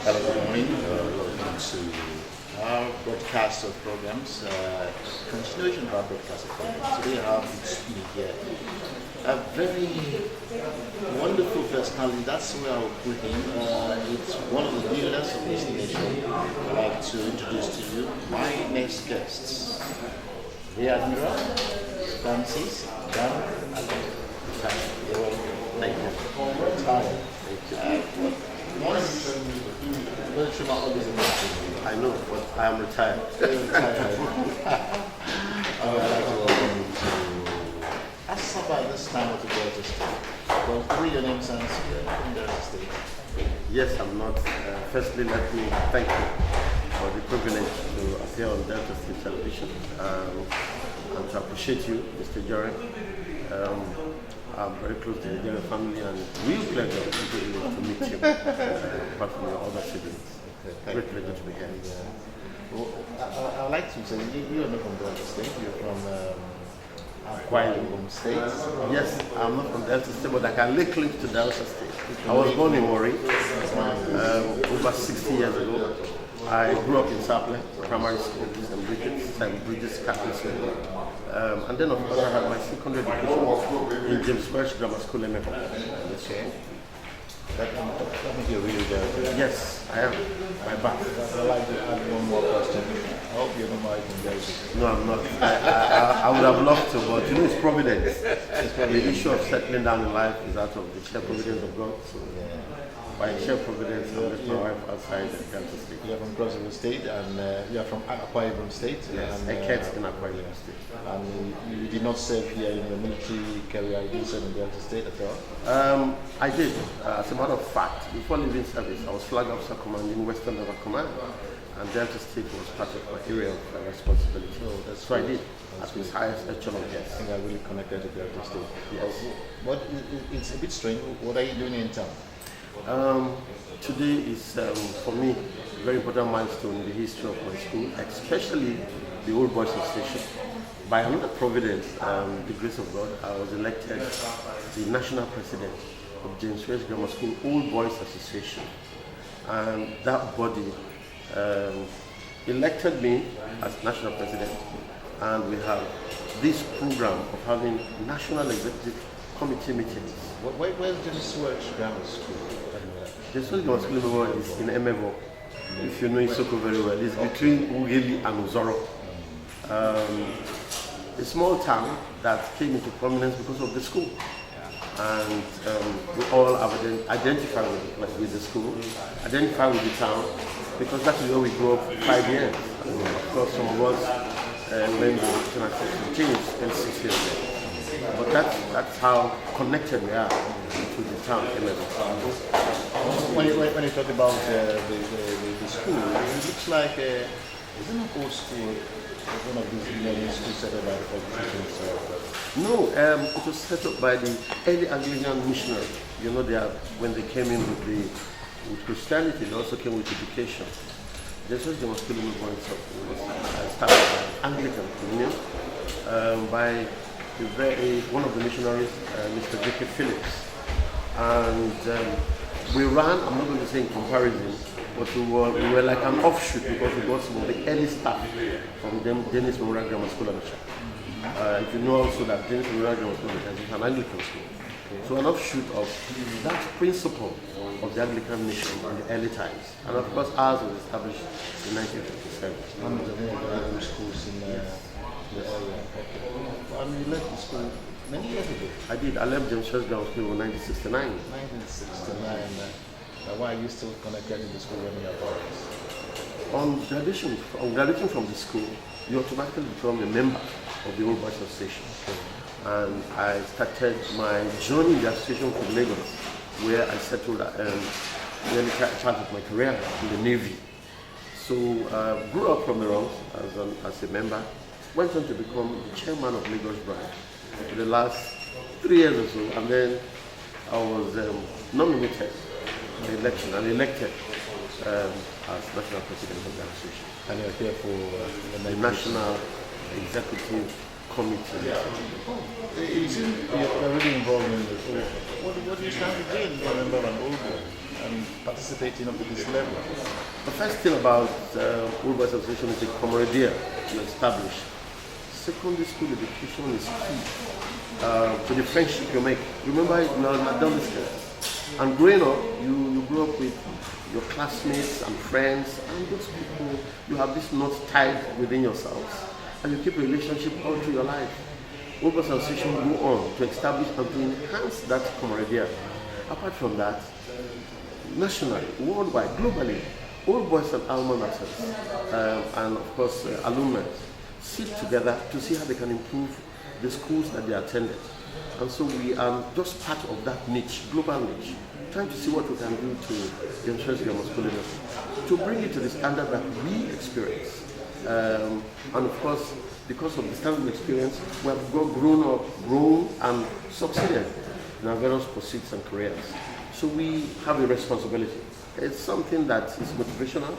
Hello, good morning. Welcome to our broadcast of programs, continuation of our broadcast of programs. Today I have with me here a very wonderful personality. That's where I will put him. It's one of the leaders of this nation. I'd like to introduce to you my next guests. The Admiral, Francis, Dan, Akpan. Thank you. I know, but I am retired. I would like to welcome you to Asaba this time of the Delta State. Well, three your names and in Delta State. Yes, I'm not. Firstly, let me thank you for the privilege to appear on Delta State Television and to appreciate you, Mr. Jory. I'm very close to the Jory family and real pleasure to meet you, apart from your other siblings. Great pleasure to be here. Well, I would like to say you're not from Delta State, you're from Akpan State. Yes, I'm not from Delta State, but I can lay claim to Delta State. I was born in Warri over 60 years ago. I grew up in Saple, primary school, St. Bridget's Catholic School. And then, of course, I had my secondary education in James Welch Grammar School, Admiral. Okay. That means you're really there. Yes, I am. My back. I'd like to add one more question. I hope you're not married in Delta. No, I'm not. I would have loved to, but you know, it's providence. The issue of settling down in life is out of the sheer providence of God. So, by sheer providence, I left my wife outside the Delta State. You're from Cross River State and you're from Akpan State. Yes, I kept in Akpan State. And you did not serve here in the military career, you didn't serve in Delta State at all? I did. As a matter of fact, before leaving service, I was Flag Officer commanding Western Naval Command, and Delta State was part of my area of responsibility. Oh, that's so good. I did. At its highest echelon, I yes. think I really connected to Delta State. Yes. But it's a bit strange. What are you doing in town? Today is, for me, a very important milestone in the history of my school, especially the Old Boys Association. By another providence, the grace of God, I was elected the national president of James Welch Grammar School Old Boys Association. And that body elected me as national president. And we have this program of having national executive committee meetings. Where's James Welch Grammar School? James Welch Grammar School is in Emevo. If you know Isoko very well, it's between Ugeli and Uzoro. A small town that came into prominence because of the school. And we all identify with the school, identify with the town, because that is where we grew up for 5 years. Of course, some of us, when the educational system changed, spent 6 years there. But that's how connected we are to the town. When you talk about the school, it looks like it's an old school, one of these modern schools set up by the politicians. No, it was set up by the early Anglican missionaries. You know, when they came in with Christianity, they also came with education. That's what they were still was started by Anglican Communion by one of the missionaries, Mr. J.K. Phillips. And we ran, I'm not going to say in comparison, but we were like an offshoot because we got some of the early staff from Dennis Memorial Grammar School and if you know also that Dennis Memorial Grammar School is an Anglican school. So an offshoot of that principle of the Anglican mission in the early times. And of course ours was established in 1957. One of the more valuable schools in the area. And you left the school many years ago. I did. I left James Welch Grammar School in 1969. 1969. Why are you still connected to the school when you are boys? On graduating from the school, you automatically become a member of the Old Boys Association. And I started my journey in the association from Lagos, where I settled early part of my career in the Navy. So grew up from the ranks as a member, went on to become the chairman of Lagos branch for the last 3 years or so, and then I was nominated in the election and elected as national president of the association. And you're here for the national executive committee. You seem you're really involved in this. What do you stand to gain being a member of an old boy? participating up to this level? The first thing about Old Boys Association is the camaraderie you establish. Secondary school education is key to the friendship you make. Remember, I've done this here. And growing up, you grew up with your classmates and friends, and those people, you have this knot tied within yourselves, and you keep a relationship all through your life. Old Boys Association go on to establish and to enhance that camaraderie. Apart from that, nationally, worldwide, globally, Old Boys and alma maters, and of course alumni, sit together to see how they can improve the schools that they attended. And so we are just part of that niche, global niche, trying to see what we can do to enhance your masculinity, to bring it to the standard that we experience. And of course, because of the standard we experience, we have grown and succeeded in our various pursuits and careers. So we have a responsibility. It's something that is motivational,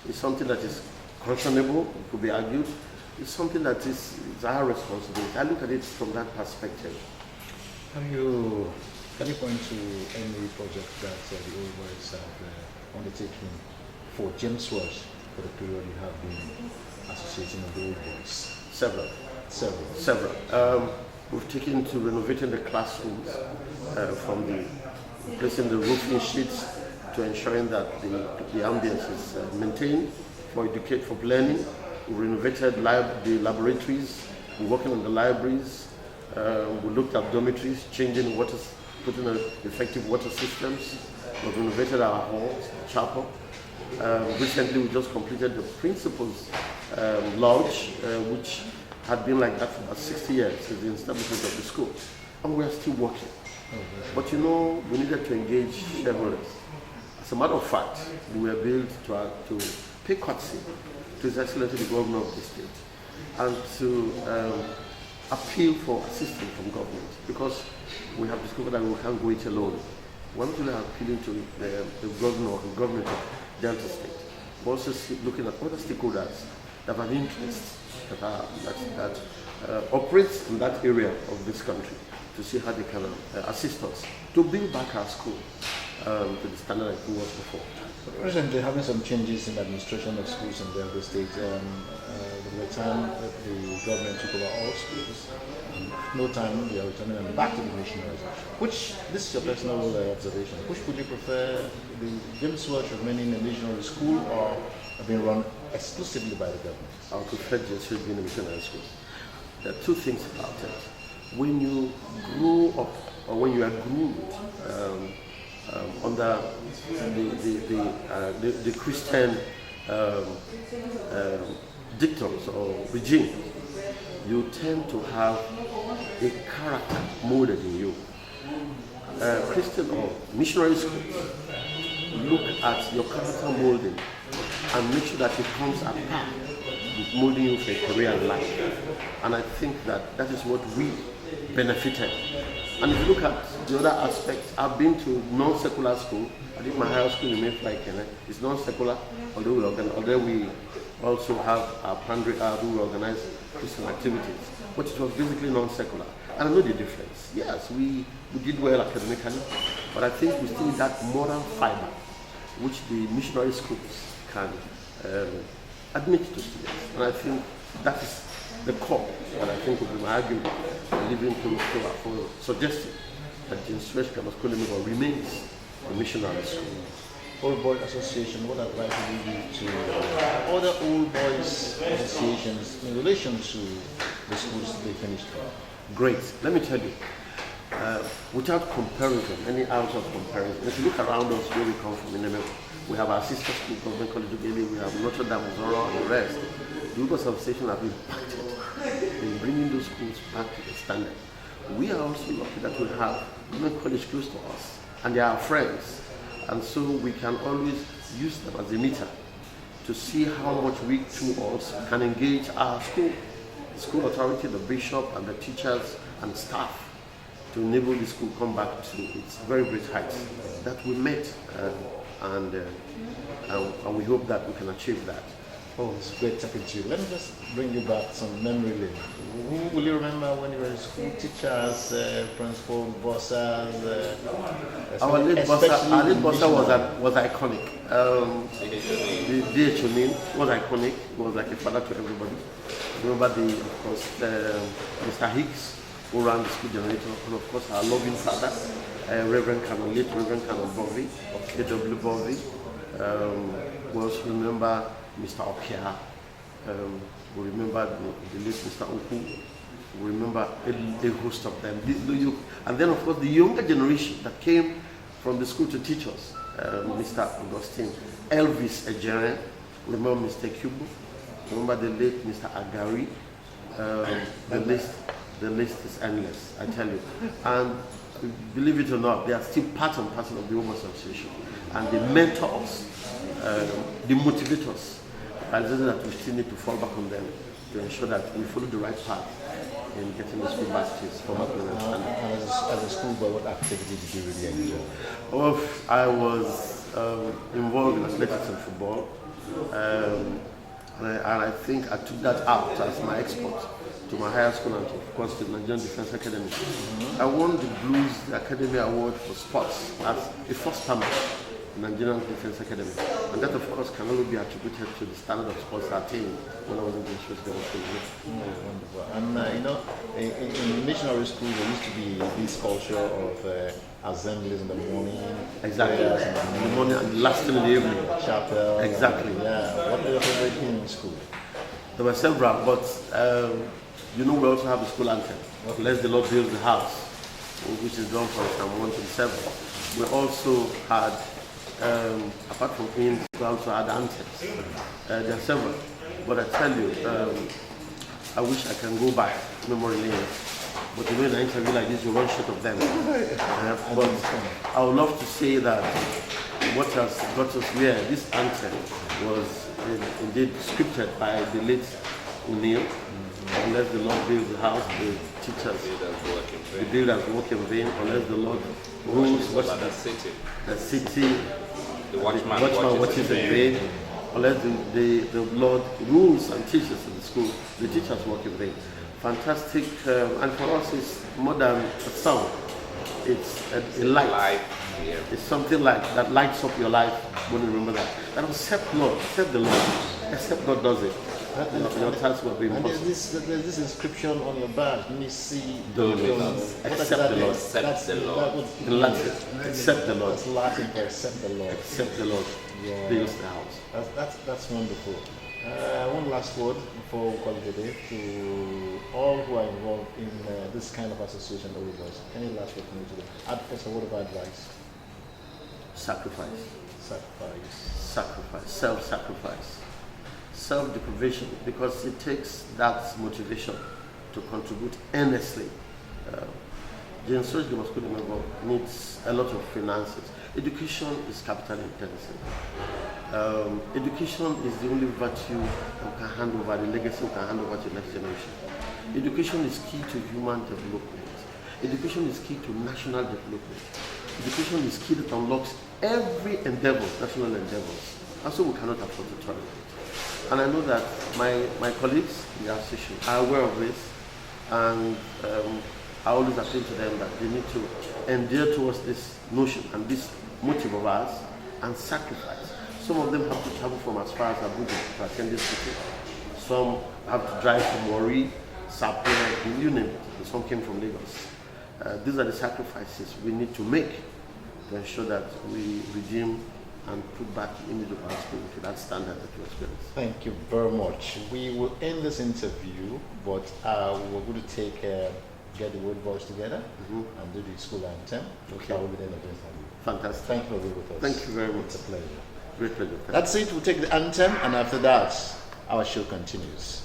it's something that is conscionable, it could be argued. It's something that is our responsibility. I look at it from that perspective. Can you point to any project that the Old Boys have undertaken for James Welch for the period you have been associating with the Old Boys? Several. We've taken to renovating the classrooms from replacing the roofing sheets to ensuring that the ambience is maintained for learning. We renovated the laboratories. We're working on the libraries. We looked at dormitories, putting in effective water systems. We've renovated our halls, chapel. Recently, we just completed the principal's lodge, which had been like that for about 60 years since the establishment of the school. And we are still working. But we needed to engage shareholders. As a matter of fact, we were billed to pay courtesy to His Excellency the Governor of the state and to appeal for assistance from government, because we have discovered that we can't go it alone. We're not only appealing to the governor and government of Delta State, we're also looking at other stakeholders that have interests that operates in that area of this country to see how they can assist us to build back our school to the standard it was before. Recently, having some changes in the administration of schools in Delta State, by the time that the government took over all schools, no time they are returning them back to the missionaries. This is your personal observation, which would you prefer, the James Welch remaining a missionary school or being run exclusively by the government? I would prefer James Welch being a missionary school. There are two things about it. When you grow up, or when you are groomed under the Christian dictums or regime, you tend to have a character molded in you. Christian or missionary schools look at your character molding and make sure that it comes apart with molding you for a career in life. And I think that is what we benefited. And if you look at the other aspects, I've been to non-secular school. I did my higher school in Mayfly, Kenya. It's non-secular, although we also have our pandry, we organize Christian activities. But it was basically non-secular. And I know the difference. Yes, we did well academically, but I think we still need that moral fiber, which the missionary schools can admit to students. And I think that is the core that I think will be my argument, leading for suggesting that James Welch remains a missionary school. Old Boys Association, what advice would you give to other Old Boys associations in relation to the schools they finished from? Great. Let me tell you, without comparison, any out of comparison, if you look around us where we come from in America, we have our sister school, Government College of Ghana, we have Notre Dame, Zora, and the rest. The Old Boys Association have impacted in bringing those schools back to the standard. We are also lucky that we have Government College close to us, and they are our friends. And so we can always use them as a meter to see how much we too also can engage our school, the school authority, the bishop, and the teachers and staff to enable the school come back to its very great heights that we met, and we hope that we can achieve that. Oh, it's great talking to you. Let me just bring you back some memory lane. Who will you remember when you were in school? Teachers, principal, bosses. Our late bossa was iconic. The DHO was iconic. He was like a father to everybody. Remember of course, Mr. Hicks, who ran the school generator, and of course our loving father, late Reverend Canon Bovey, A.W. Bovey. We also remember Mr. Okia. We remember the late Mr. Oku. We remember a host of them. And then, of course, the younger generation that came from the school to teach us, Mr. Augustine, Elvis Ejeren, remember Mr. Kubo, remember the late Mr. Agari. The list is endless, I tell you. And believe it or not, they are still part and parcel of the Home Association. And they mentor us, they motivate us. And that we still need to fall back on them to ensure that we follow the right path in getting the school back to its former glory. As a schoolboy, what activity did you really enjoy? Oh, I was involved in athletics and football. And I think I took that out as my export to my higher school and of course to the Nigerian Defense Academy. I won the Blues Academy Award for sports as a first timer in Nigerian Defense Academy. And that of course can only be attributed to the standard of sports I attained when I was in the School. Wonderful. And in missionary school there used to be this culture of assemblies in the morning. Exactly. In the morning and last thing in the evening. Chapel. Exactly. Yeah. What were your favorite things in school? There were several, but we also have a school anthem. Bless the Lord build the house, which is done from Psalm 127. We also had, apart from hymns, we also had anthems. There are several, but I tell you, I wish I can go back memory lane. But in an interview like this, you run short of them. But I would love to say that what has got us here, this anthem was indeed scripted by the late O'Neill. Unless the Lord builds the house, the teachers, the builders work in vain. Unless the Lord rules the city, the watchman watches in vain. Unless the Lord rules and teaches in the school, the teachers work in vain. Fantastic, and for us it's more than a song. It's a light. It's something like that lights up your life when you remember that. And except the Lord, except God does it. Your task will be impossible. And there's this inscription on your badge. Let me see. Except the Lord. That's the Lord. In Latin. Except the Lord. That's Latin for accept the Lord. Except the Lord. Yeah. Builds the house. That's wonderful. One last word before we call it a day to all who are involved in this kind of association that we was. Any last word from you today? Advocates, a word of advice. Sacrifice. Sacrifice. Self-sacrifice. Self-deprivation, because it takes that motivation to contribute earnestly. The institution needs a lot of finances. Education is capital intensive. Education is the only virtue you can hand over, the legacy you can hand over to the next generation. Education is key to human development. Education is key to national development. Education is key that unlocks every endeavor, national endeavors. And so we cannot afford to tolerate it. And I know that my colleagues in the association are aware of this, and I always appeal to them that they need to endear towards this notion and this motive of ours and sacrifice. Some of them have to travel from as far as Abuja to attend this meeting. Some have to drive from Warri, Sapele, you name it. Some came from Lagos. These are the sacrifices we need to make to ensure that we redeem and put back the image of our school to that standard that we experience. Thank you very much. We will end this interview, but we're going to get the word voice together and do the school anthem. Okay. That will be the end of the interview. Fantastic. Thank you for being with us. Thank you very much. It's a pleasure. Great pleasure. That's it. We'll take the anthem, and after that, our show continues.